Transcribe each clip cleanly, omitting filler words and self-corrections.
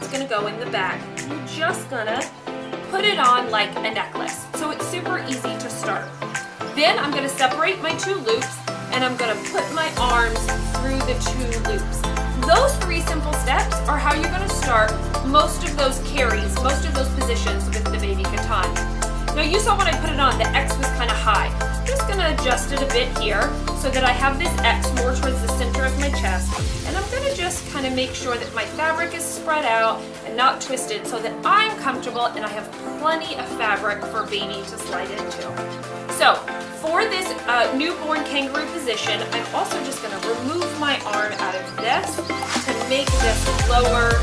it's gonna go in the bag. You're just gonna put it on like a necklace. So it's super easy to start. Then I'm gonna separate my 2 loops and I'm gonna put my arms through the 2 loops. Those 3 simple steps are how you're gonna start most of those carries, most of those positions with the baby katan. Now you saw when I put it on, the X was kind of high. I'm just gonna adjust it a bit here so that I have this X more towards the center of my chest. And I'm gonna just kind of make sure that my fabric is spread out and not twisted so that I'm comfortable and I have plenty of fabric for baby to slide into. So for this newborn kangaroo position, I'm also just gonna remove my arm out of this to make this lower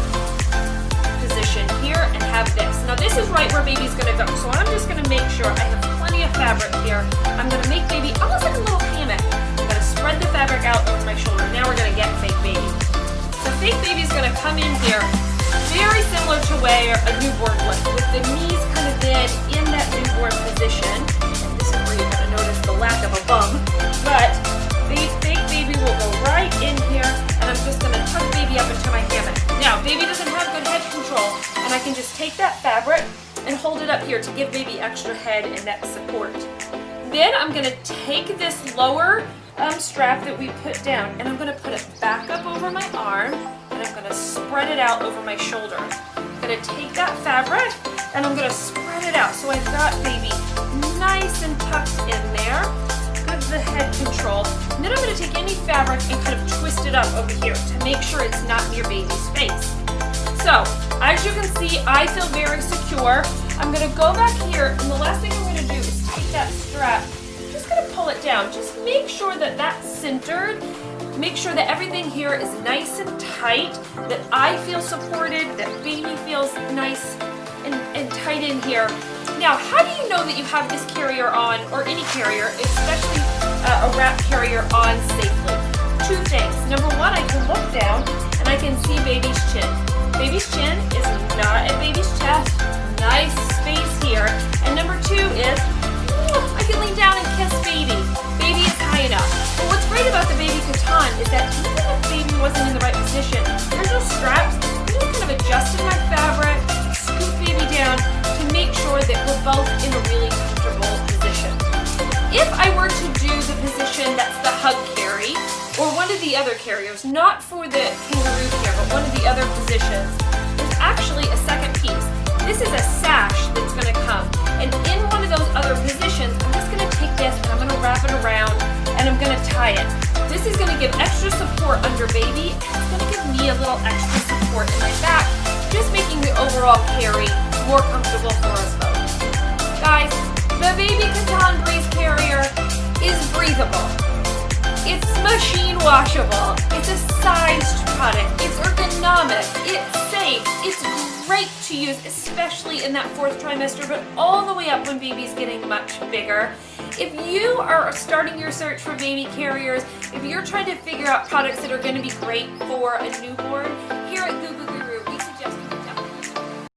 position here and have this. Now this is right where baby's gonna go, so I'm just gonna make sure I have plenty of fabric here. I'm gonna make baby almost like a little hammock. I'm gonna spread the fabric out over my shoulder. Now we're gonna get fake baby. So fake baby's gonna come in here very similar to where a newborn would, with the knees kind of then in that newborn position. And this is where you're gonna notice the lack of a bum, but the fake baby will go right in here, and I'm just gonna tuck baby up into my hammock. Now, baby doesn't have good head control, and I can just take that fabric and hold it up here to give baby extra head and neck support. Then I'm gonna take this lower strap that we put down, and I'm gonna put it back up over my arm, and I'm gonna spread it out over my shoulder. I'm gonna take that fabric, and I'm gonna spread it out so I've got baby nice and tucked in there. Good the head control. And then I'm gonna take any fabric and kind of twist it up over here to make sure it's not near baby's face. So, as you can see, I feel very secure. I'm gonna go back here, and the last thing I'm gonna do is take that strap, just gonna pull it down. Just make sure that that's centered. Make sure that everything here is nice and tight, that I feel supported, that baby feels nice and tight in here. Now, how do you know that you have this carrier on, or any carrier, especially a wrap carrier on safely? 2 things. Number 1, I can look down and I can see baby's chin. Baby's chin is not at baby's chest. Nice space here. And number 2 is, I can lean down and kiss baby. Baby is high enough. But what's great about the baby katan is that even if baby wasn't in the right position, there's no straps. I'm just kind of adjusting my fabric, scoop baby down to make sure that we're both in a really comfortable position. If I were to do the position that's the hug carry, or one of the other carriers, not for the kangaroo care, but one of the other positions, there's actually a second piece. This is a sash that's going to come, and in one of those other positions, I'm just going to take this and I'm going to wrap it around and I'm going to tie it. This is going to give extra support under baby, and it's going to give me a little extra support in my back, just making the overall carry more comfortable for us both. Guys, the baby katan breeze carrier is breathable. It's machine washable. It's a sized product. It's ergonomic. It's safe. It's great to use, especially in that 4th trimester, but all the way up when baby's getting much bigger. If you are starting your search for baby carriers, if you're trying to figure out products that are going to be great for a newborn,